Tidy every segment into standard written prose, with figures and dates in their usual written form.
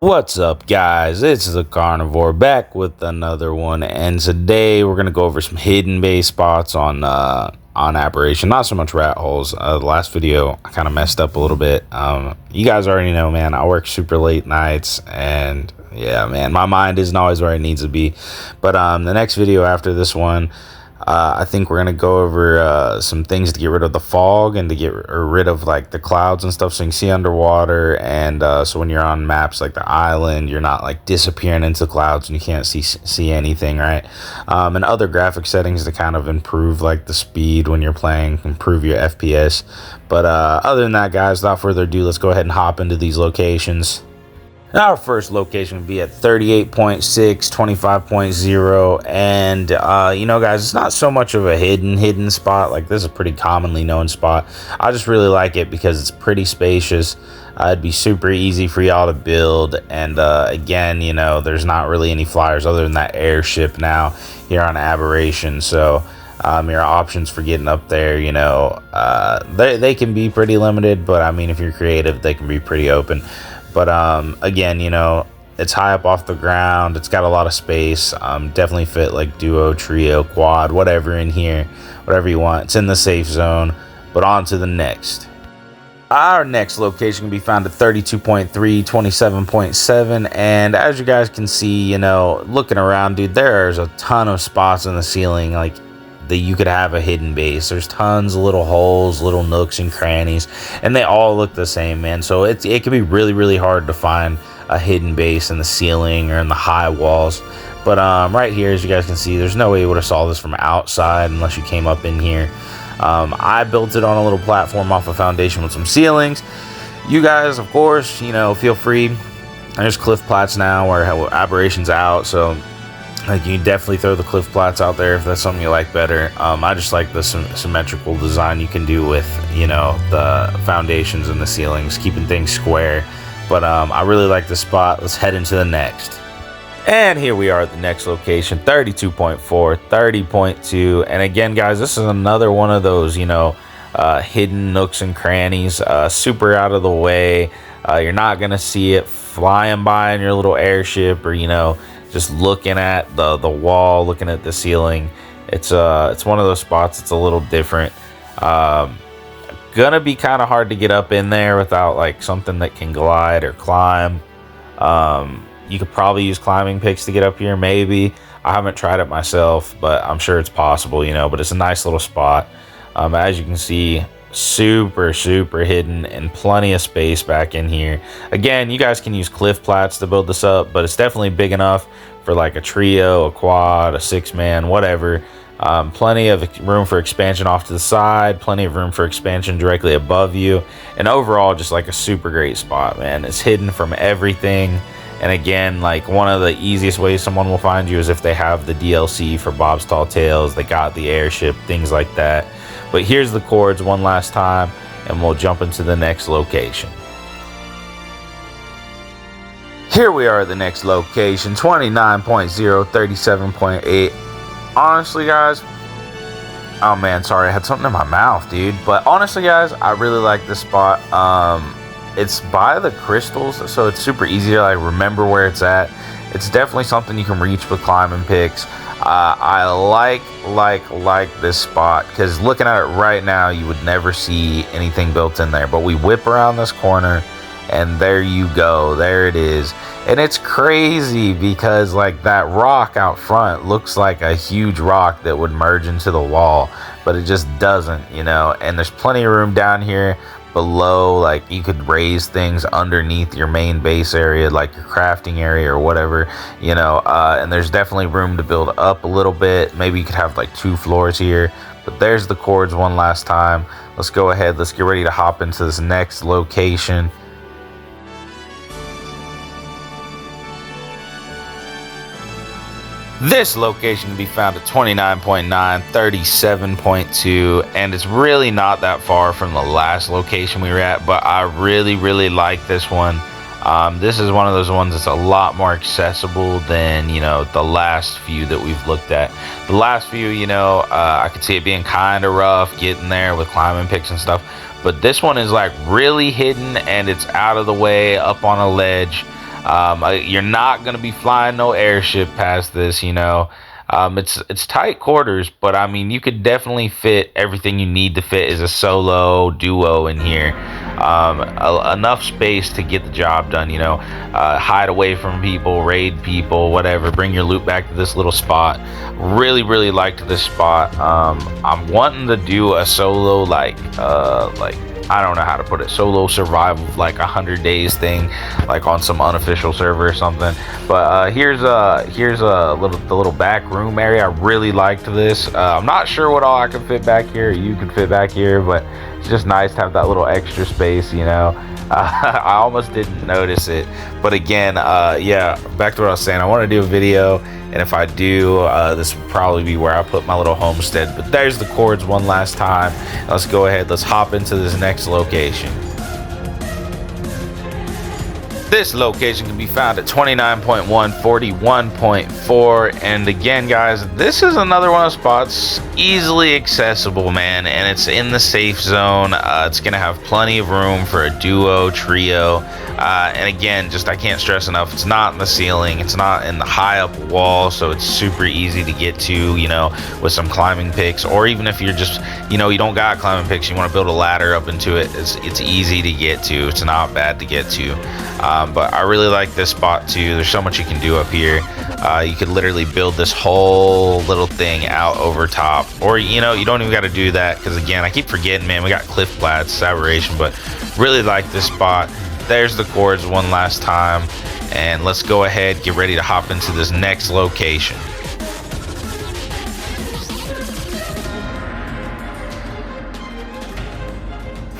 What's up, guys? It's the Carnivore back with another one, and today we're gonna go over some hidden base spots on Aberration. Not so much rat holes. The last video I kind of messed up a little bit. You guys already know, man. I work super late nights, and yeah, man, my mind isn't always where it needs to be. But the next video after this one, I think we're gonna go over some things to get rid of the fog and to get rid of like the clouds and stuff, so you can see underwater. And so when you're on maps like the island, you're not like disappearing into clouds and you can't see anything, right? And other graphic settings to kind of improve like the speed when you're playing, improve your FPS. But other than that, guys, without further ado, let's go ahead and hop into these locations. Our first location would be at 38.6, 25.0, and you know, guys, it's not so much of a hidden spot. Like, this is a pretty commonly known spot. I just really like it because it's pretty spacious. It'd be super easy for y'all to build, and again, you know, there's not really any flyers other than that airship now here on Aberration. So your options for getting up there, you know, they can be pretty limited, but I mean, if you're creative, they can be pretty open. But again, you know, it's high up off the ground. It's got a lot of space. Definitely fit like duo, trio, quad, whatever in here, whatever you want. It's in the safe zone. But on to the next. Our next location can be found at 32.3, 27.7, and as you guys can see, you know, looking around, dude, there's a ton of spots in the ceiling like that you could have a hidden base. There's tons of little holes, little nooks and crannies, and they all look the same, man. So it can be really hard to find a hidden base in the ceiling or in the high walls. But right here, as you guys can see, there's no way you would have saw this from outside unless you came up in here. I built it on a little platform off a foundation with some ceilings. You guys, of course, you know, feel free. There's cliff plats now where Aberration's out, so like, you definitely throw the cliff plats out there if that's something you like better. I just like the symmetrical design you can do with, you know, the foundations and the ceilings, keeping things square. But I really like the spot. Let's head into the next. And here we are at the next location, 32.4, 30.2. And again, guys, this is another one of those, you know, hidden nooks and crannies, super out of the way. You're not going to see it flying by in your little airship, or, you know, just looking at the wall, looking at the ceiling. It's one of those spots. It's a little different. Gonna be kind of hard to get up in there without like something that can glide or climb. You could probably use climbing picks to get up here, maybe. I haven't tried it myself, but I'm sure it's possible, you know. But it's a nice little spot. As you can see, super hidden and plenty of space back in here. Again, you guys can use cliff plats to build this up, but it's definitely big enough for like a trio, a quad, a 6-man, whatever. Plenty of room for expansion off to the side, plenty of room for expansion directly above you, and overall just like a super great spot, man. It's hidden from everything. And again, like, one of the easiest ways someone will find you is if they have the DLC for Bob's Tall Tales, they got the airship, things like that. But here's the chords one last time, and we'll jump into the next location. Here we are at the next location, 29.0, 37.8. Honestly, guys, oh man, sorry, I had something in my mouth, dude. But honestly, guys, I really like this spot. It's by the crystals, so it's super easy to like remember where it's at. It's definitely something you can reach with climbing picks. I like this spot because looking at it right now, you would never see anything built in there. But we whip around this corner, and there you go. There it is. And it's crazy because like that rock out front looks like a huge rock that would merge into the wall, but it just doesn't, you know. And there's plenty of room down here below. Like, you could raise things underneath your main base area, like your crafting area or whatever, you know. And there's definitely room to build up a little bit. Maybe you could have like 2 floors here. But there's the chords one last time. Let's go ahead, let's get ready to hop into this next location. This location can be found at 29.9, 37.2, and it's really not that far from the last location we were at, but I really like this one. This is one of those ones that's a lot more accessible than, you know, the last few that we've looked at. The last few, you know, I could see it being kind of rough getting there with climbing picks and stuff, but this one is like really hidden, and it's out of the way, up on a ledge. You're not gonna be flying no airship past this, you know. It's tight quarters, but I mean you could definitely fit everything you need to fit as a solo duo in here. Enough space to get the job done, you know. Hide away from people, raid people, whatever. Bring your loot back to this little spot. Really liked this spot. I'm wanting to do a solo like I don't know how to put it, solo survival, like 100 days thing, like on some unofficial server or something. But here's a the little back room area. I really liked this. I'm not sure what all I can fit back here, or you can fit back here, but it's just nice to have that little extra space, you know. I almost didn't notice it, but again, yeah, back to what I was saying. I want to do a video, and if I do, this will probably be where I put my little homestead. But there's the cords one last time. Let's go ahead, let's hop into this next location. This location can be found at 29.1, 41.4, and again guys, this is another one of the spots easily accessible, man, and it's in the safe zone. It's gonna have plenty of room for a duo, trio, and again, just I can't stress enough, it's not in the ceiling, it's not in the high up wall, so it's super easy to get to, you know, with some climbing picks, or even if you're just, you know, you don't got climbing picks, you want to build a ladder up into it, it's easy to get to, it's not bad to get to. But I really like this spot too. There's so much you can do up here. You could literally build this whole little thing out over top, or you know, you don't even got to do that, because again, I keep forgetting, man, we got cliff flats, Aberration, but really like this spot. There's the cords one last time, and let's go ahead, get ready to hop into this next location.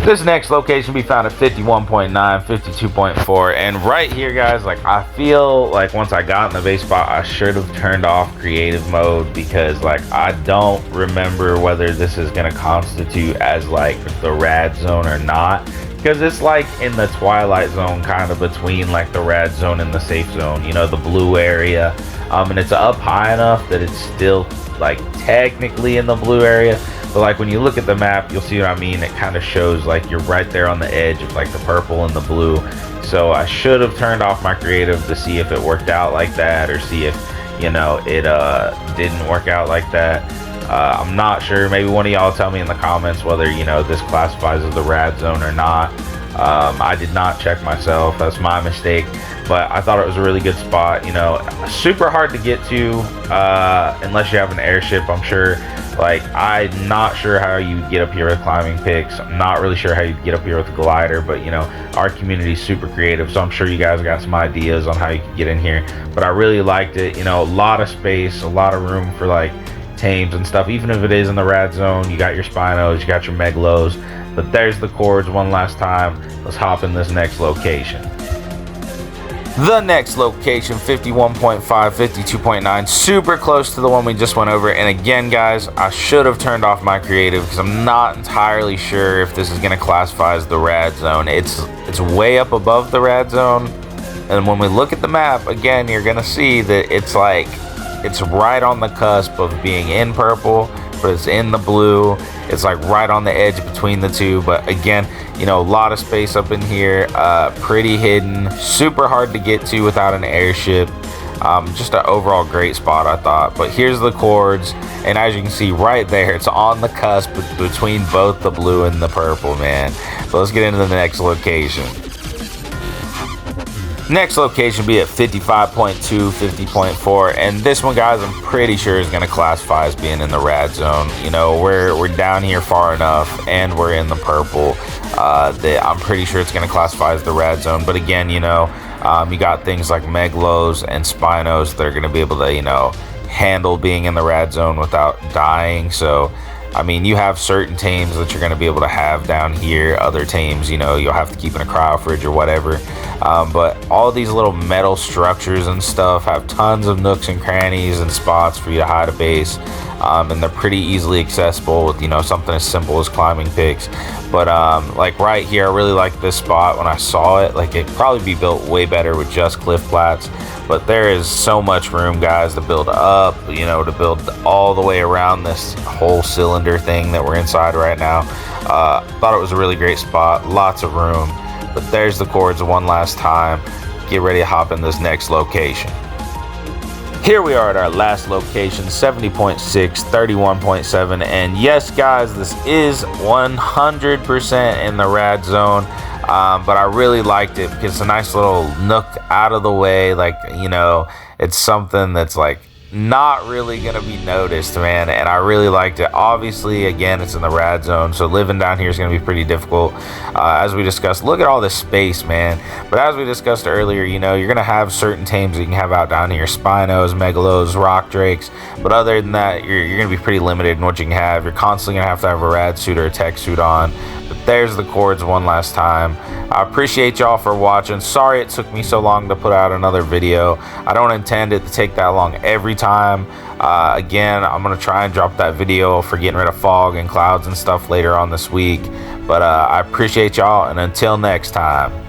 This next location be found at 51.9, 52.4, and right here, guys, like I feel like once I got in the base spot, I should have turned off creative mode, because like I don't remember whether this is gonna constitute as like the rad zone or not, because it's like in the twilight zone, kind of between like the rad zone and the safe zone, you know, the blue area, and it's up high enough that it's still like technically in the blue area. But like when you look at the map, you'll see what I mean. It kind of shows like you're right there on the edge of like the purple and the blue. So I should have turned off my creative to see if it worked out like that, or see if, you know, it didn't work out like that. I'm not sure. Maybe one of y'all tell me in the comments whether, you know, this classifies as the rad zone or not. I did not check myself. That's my mistake. But I thought it was a really good spot. You know, super hard to get to unless you have an airship, I'm sure. Like, I'm not sure how you get up here with climbing picks. I'm not really sure how you get up here with a glider, but you know, our community is super creative, so I'm sure you guys got some ideas on how you can get in here. But I really liked it. You know, a lot of space, a lot of room for like tames and stuff. Even if it is in the rad zone, you got your Spinos, you got your Meglos. But there's the cords one last time. Let's hop in this next location. The next location, 51.5, 52.9, super close to the one we just went over. And again, guys, I should have turned off my creative because I'm not entirely sure if this is going to classify as the rad zone. It's way up above the rad zone. And when we look at the map, again, you're going to see that it's like, it's right on the cusp of being in purple, but it's in the blue. It's like right on the edge between the two. But again, you know, a lot of space up in here, pretty hidden, super hard to get to without an airship. Just an overall great spot, I thought. But here's the cords, and as you can see right there, it's on the cusp between both the blue and the purple, man. So let's get into the next location. Next location be at 55.2, 50.4, and this one, guys, I'm pretty sure is going to classify as being in the rad zone. You know, we're down here far enough, and we're in the purple, that I'm pretty sure it's going to classify as the rad zone. But again, you know, you got things like Meglos and Spinos that are going to be able to, you know, handle being in the rad zone without dying. So I mean, you have certain tames that you're going to be able to have down here. Other tames, you know, you'll have to keep in a cryo fridge or whatever. But all these little metal structures and stuff have tons of nooks and crannies and spots for you to hide a base. And they're pretty easily accessible with, you know, something as simple as climbing picks. But like right here, I really like this spot. When I saw it, like, it'd probably be built way better with just cliff flats. But there is so much room, guys, to build up, you know, to build all the way around this whole cylinder thing that we're inside right now. Thought it was a really great spot, lots of room. But there's the cords one last time. get ready to hop in this next location. Here we are at our last location, 70.6, 31.7, and yes guys, this is 100% in the rad zone, but I really liked it because it's a nice little nook out of the way. Like, you know, it's something that's like not really gonna be noticed, man, and I really liked it. Obviously, again, it's in the rad zone, so living down here is gonna be pretty difficult. As we discussed, look at all this space, man. But as we discussed earlier, you know, you're gonna have certain tames that you can have out down here: Spinos, Megalos, Rock Drakes. But other than that, you're gonna be pretty limited in what you can have. You're constantly gonna have to have a rad suit or a tech suit on. But there's the cords one last time. I appreciate y'all for watching. Sorry it took me so long to put out another video. I don't intend it to take that long every time. Again, I'm gonna try and drop that video for getting rid of fog and clouds and stuff later on this week. But I appreciate y'all, and until next time.